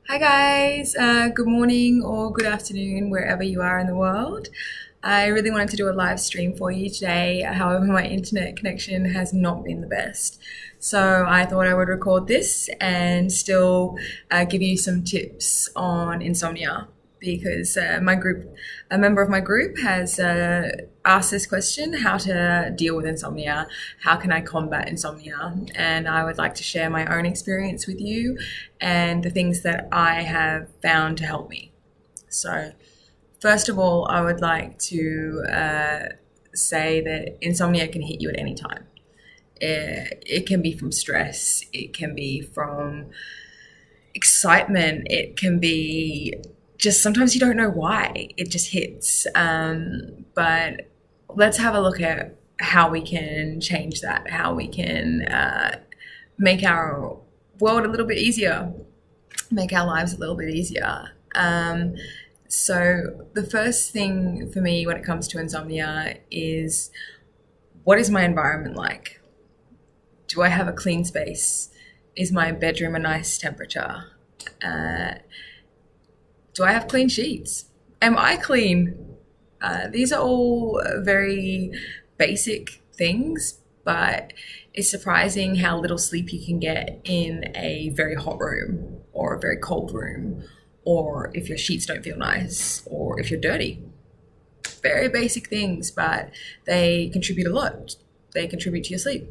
Hi guys, good morning or good afternoon wherever you are in the world. I really wanted to do a live stream for you today. However, my internet connection has not been the best. So I thought I would record this and still give you some tips on insomnia because a member of my group has asked this question: how to deal with insomnia, how can I combat insomnia? And I would like to share my own experience with you and the things that I have found to help me. So, first of all, I would like to say that insomnia can hit you at any time. It can be from stress, it can be from excitement, it can be just sometimes you don't know why it just hits. But let's have a look at how we can change that, how we can make our world a little bit easier, make our lives a little bit easier. So, the first thing for me when it comes to insomnia is, what is my environment like? Do I have a clean space? Is my bedroom a nice temperature? Do I have clean sheets? Am I clean? These are all very basic things, but it's surprising how little sleep you can get in a very hot room or a very cold room, or if your sheets don't feel nice, or if you're dirty. Very basic things, but they contribute a lot. They contribute to your sleep.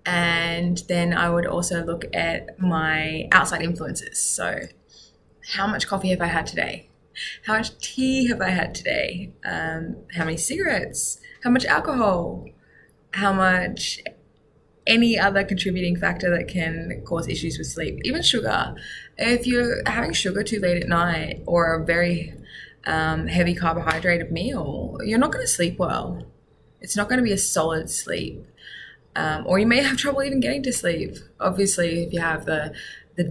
And then I would also look at my outside influences. So, how much coffee have I had today? How much tea have I had today? How many cigarettes? How much alcohol? How much any other contributing factor that can cause issues with sleep? Even sugar. If you're having sugar too late at night or a very heavy carbohydrated meal, you're not going to sleep well. It's not going to be a solid sleep. Or you may have trouble even getting to sleep. Obviously, if you have the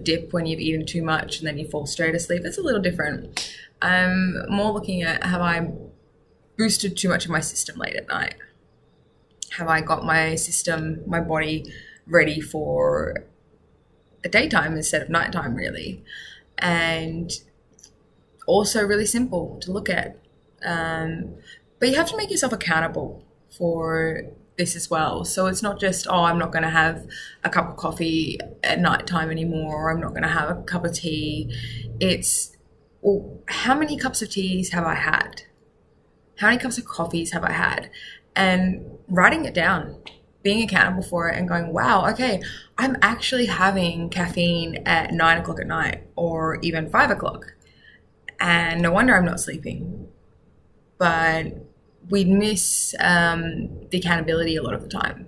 dip when you've eaten too much and then you fall straight asleep, it's a little different. I'm more looking at, have I boosted too much of my system late at night? Have I got my system, my body ready for a daytime instead of nighttime, really? And also really simple to look at. But you have to make yourself accountable for this as well. So it's not just, oh, I'm not going to have a cup of coffee at nighttime anymore, or I'm not going to have a cup of tea. It's, well, how many cups of teas have I had? How many cups of coffees have I had? And writing it down, being accountable for it and going, wow, okay, I'm actually having caffeine at 9 o'clock at night or even 5 o'clock. And no wonder I'm not sleeping. But we miss the accountability a lot of the time.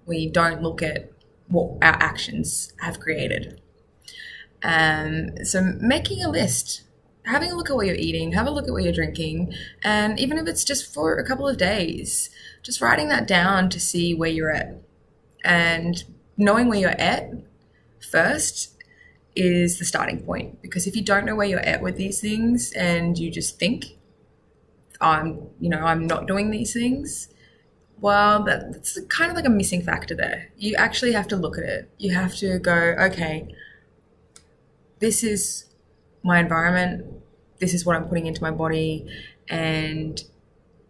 We don't look at what our actions have created. So making a list, having a look at what you're eating, have a look at what you're drinking, and even if it's just for a couple of days, just writing that down to see where you're at. And knowing where you're at first is the starting point. Because if you don't know where you're at with these things and you just think, I'm not doing these things, well, that's kind of like a missing factor there. You actually have to look at it. You have to go, okay, this is my environment, this is what I'm putting into my body, and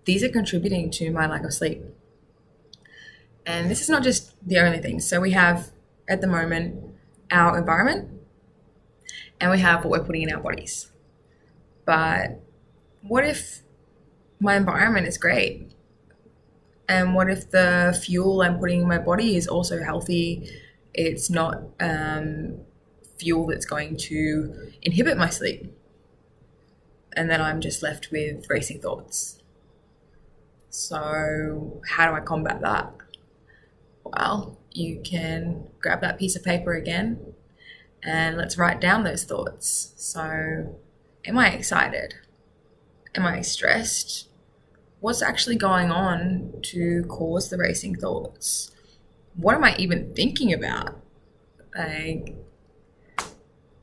these are contributing to my lack of sleep. And this is not just the only thing. So we have, at the moment, our environment, and we have what we're putting in our bodies. But what if my environment is great? And what if the fuel I'm putting in my body is also healthy? It's not fuel that's going to inhibit my sleep. And then I'm just left with racing thoughts. So how do I combat that? Well, you can grab that piece of paper again and let's write down those thoughts. So, am I excited? Am I stressed? What's actually going on to cause the racing thoughts? What am I even thinking about? Like,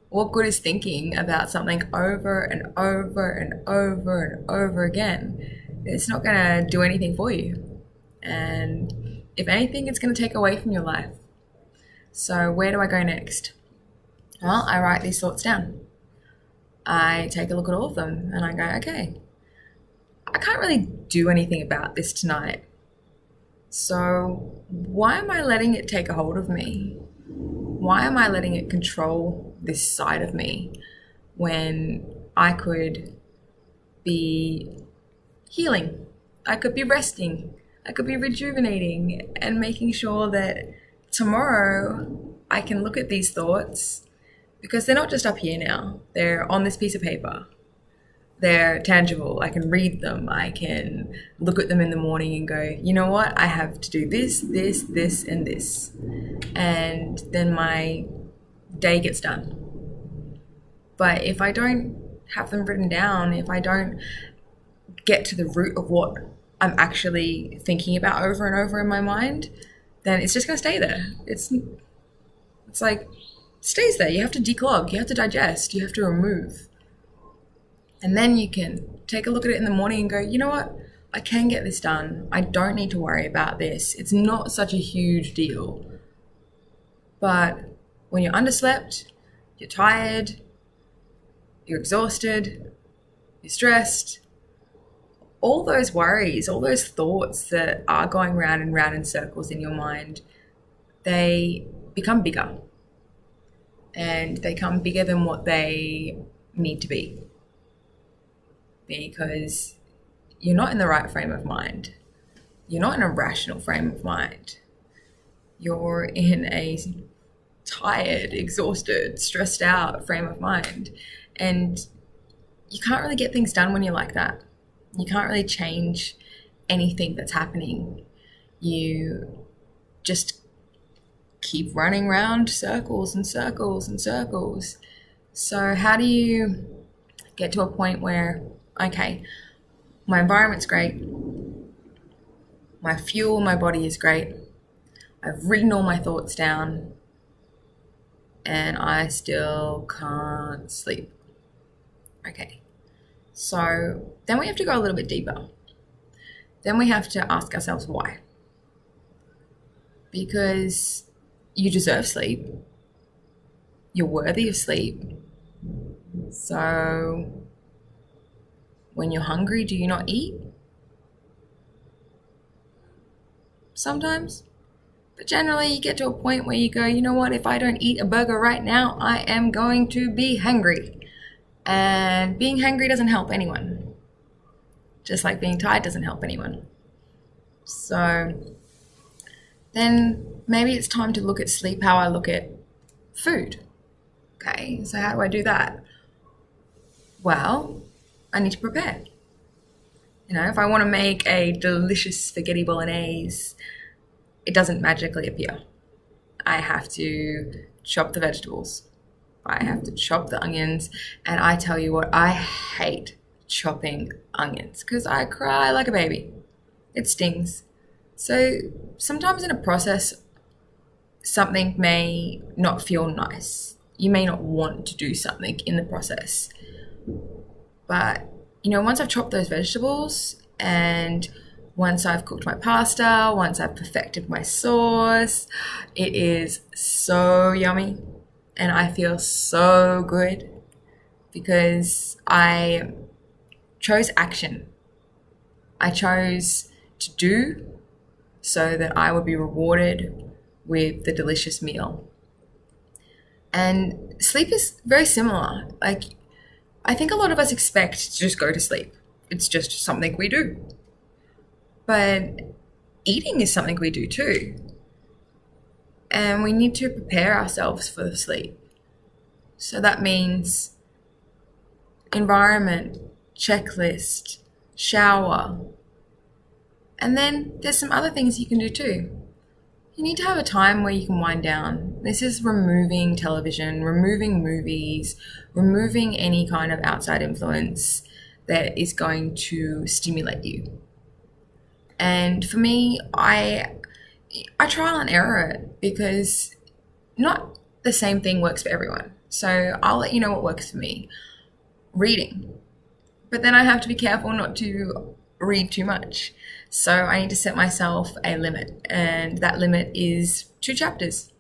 what good is thinking about something over and over and over and over again? It's not going to do anything for you. And if anything, it's going to take away from your life. So where do I go next? Well, I write these thoughts down. I take a look at all of them and I go, okay, I can't really do anything about this tonight. So why am I letting it take a hold of me? Why am I letting it control this side of me when I could be healing? I could be resting. I could be rejuvenating and making sure that tomorrow I can look at these thoughts, because they're not just up here now. They're on this piece of paper. They're tangible. I can read them. I can look at them in the morning and go, you know what? I have to do this, this, this, and this. And then my day gets done. But if I don't have them written down, if I don't get to the root of what I'm actually thinking about over and over in my mind, then it's just going to stay there. It's like, it stays there. You have to declog. You have to digest. You have to remove. And then you can take a look at it in the morning and go, you know what? I can get this done. I don't need to worry about this. It's not such a huge deal. But when you're underslept, you're tired, you're exhausted, you're stressed, all those worries, all those thoughts that are going round and round in circles in your mind, they become bigger. And they come bigger than what they need to be. Because you're not in the right frame of mind. You're not in a rational frame of mind. You're in a tired, exhausted, stressed out frame of mind. And you can't really get things done when you're like that. You can't really change anything that's happening. You just keep running around circles and circles and circles. So how do you get to a point where, okay, my environment's great, my fuel, my body is great, I've written all my thoughts down, and I still can't sleep. Okay, so then we have to go a little bit deeper. Then we have to ask ourselves why. Because you deserve sleep. You're worthy of sleep. So when you're hungry, do you not eat? Sometimes. But generally you get to a point where you go, you know what, if I don't eat a burger right now, I am going to be hungry. And being hungry doesn't help anyone. Just like being tired doesn't help anyone. So then maybe it's time to look at sleep how I look at food. Okay, so how do I do that? Well, I need to prepare. You know, if I want to make a delicious spaghetti bolognese, it doesn't magically appear. I have to chop the vegetables. I have to chop the onions. And I tell you what, I hate chopping onions because I cry like a baby. It stings. So sometimes in a process, something may not feel nice. You may not want to do something in the process. But, you know, once I've chopped those vegetables and once I've cooked my pasta, once I've perfected my sauce, it is so yummy and I feel so good because I chose action. I chose to do so that I would be rewarded with the delicious meal. And sleep is very similar. Like, I think a lot of us expect to just go to sleep. It's just something we do. But eating is something we do too. And we need to prepare ourselves for the sleep. So that means environment, checklist, shower. And then there's some other things you can do too. You need to have a time where you can wind down. This is removing television, removing movies, removing any kind of outside influence that is going to stimulate you. And for me, I trial and error it because not the same thing works for everyone. So I'll let you know what works for me. Reading. But then I have to be careful not to read too much. So I need to set myself a limit. And that limit is 2 chapters.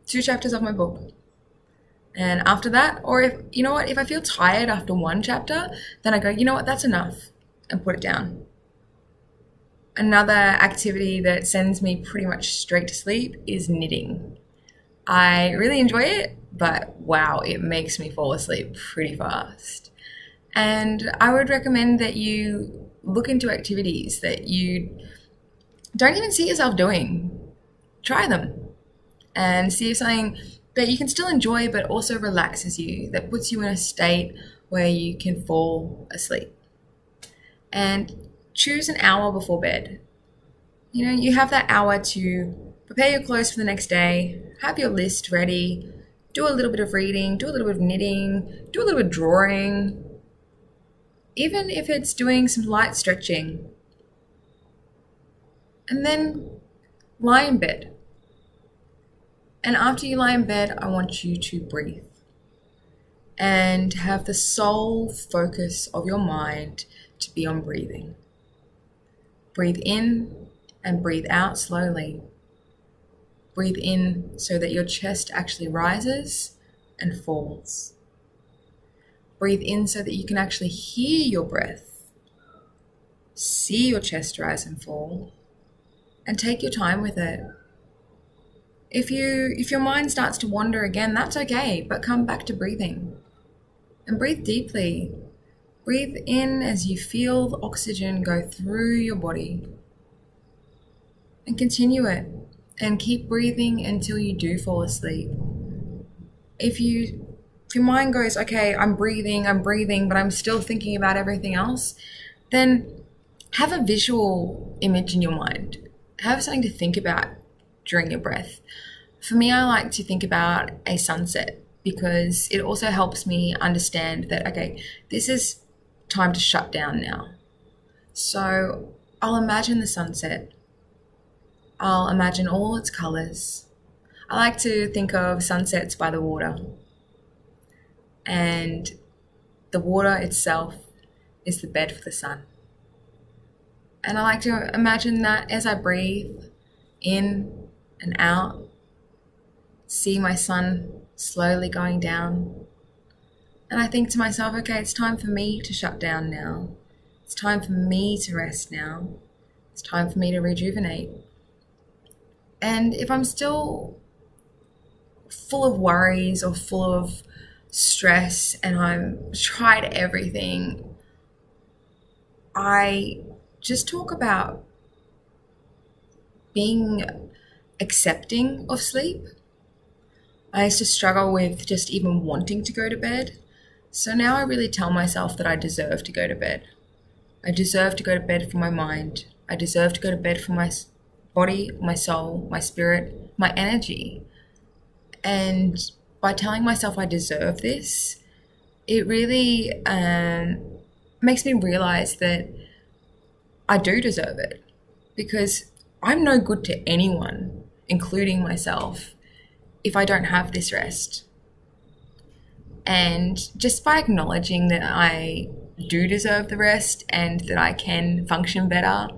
2 chapters of my book. And after that, or if, you know what, if I feel tired after one chapter, then I go, you know what, that's enough, and put it down. Another activity that sends me pretty much straight to sleep is knitting. I really enjoy it, but wow, it makes me fall asleep pretty fast. And I would recommend that you look into activities that you don't even see yourself doing. Try them and see if something that you can still enjoy but also relaxes you, that puts you in a state where you can fall asleep. And choose an hour before bed. You know, you have that hour to prepare your clothes for the next day, have your list ready, do a little bit of reading, do a little bit of knitting, do a little bit of drawing, even if it's doing some light stretching. And then lie in bed. And after you lie in bed, I want you to breathe and have the sole focus of your mind to be on breathing. Breathe in and breathe out slowly. Breathe in so that your chest actually rises and falls. Breathe in so that you can actually hear your breath, see your chest rise and fall, and take your time with it. If your mind starts to wander again, that's okay, but come back to breathing. And breathe deeply. Breathe in as you feel the oxygen go through your body. And continue it. And keep breathing until you do fall asleep. If your mind goes, okay, I'm breathing, but I'm still thinking about everything else, then have a visual image in your mind. Have something to think about during your breath. For me, I like to think about a sunset because it also helps me understand that, okay, this is time to shut down now. So I'll imagine the sunset. I'll imagine all its colors. I like to think of sunsets by the water. And the water itself is the bed for the sun. And I like to imagine that as I breathe in and out, see my sun slowly going down. And I think to myself, okay, it's time for me to shut down now. It's time for me to rest now. It's time for me to rejuvenate. And if I'm still full of worries or full of stress and I've tried everything, I just talk about being accepting of sleep. I used to struggle with just even wanting to go to bed. So now I really tell myself that I deserve to go to bed. I deserve to go to bed for my mind. I deserve to go to bed for my body, my soul, my spirit, my energy. And by telling myself I deserve this, it really makes me realize that I do deserve it, because I'm no good to anyone, including myself, if I don't have this rest. And just by acknowledging that I do deserve the rest and that I can function better,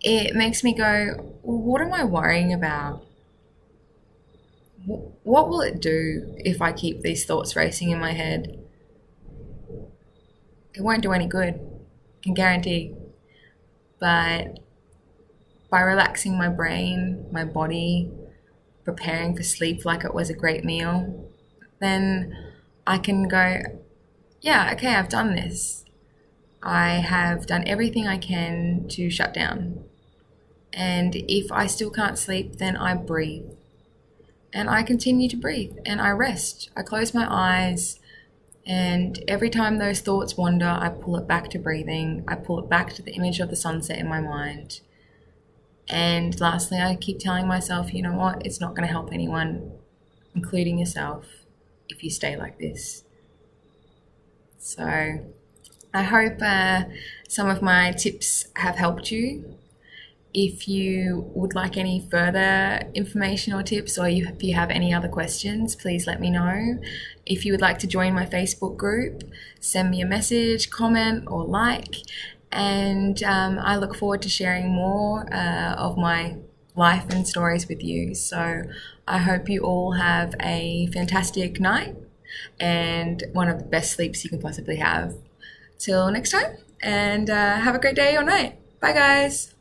it makes me go, well, what am I worrying about? What will it do if I keep these thoughts racing in my head? It won't do any good, I can guarantee. But by relaxing my brain, my body, preparing for sleep like it was a great meal, then I can go, yeah, okay, I've done this. I have done everything I can to shut down. And if I still can't sleep, then I breathe. And I continue to breathe and I rest. I close my eyes, and every time those thoughts wander, I pull it back to breathing. I pull it back to the image of the sunset in my mind. And lastly, I keep telling myself, you know what, it's not going to help anyone, including yourself, if you stay like this. So I hope some of my tips have helped you. If you would like any further information or tips, or if you have any other questions, please let me know. If you would like to join my Facebook group, send me a message, comment, or like. And I look forward to sharing more of my life and stories with you. So I hope you all have a fantastic night and one of the best sleeps you can possibly have. Till next time, and have a great day or night. Bye, guys.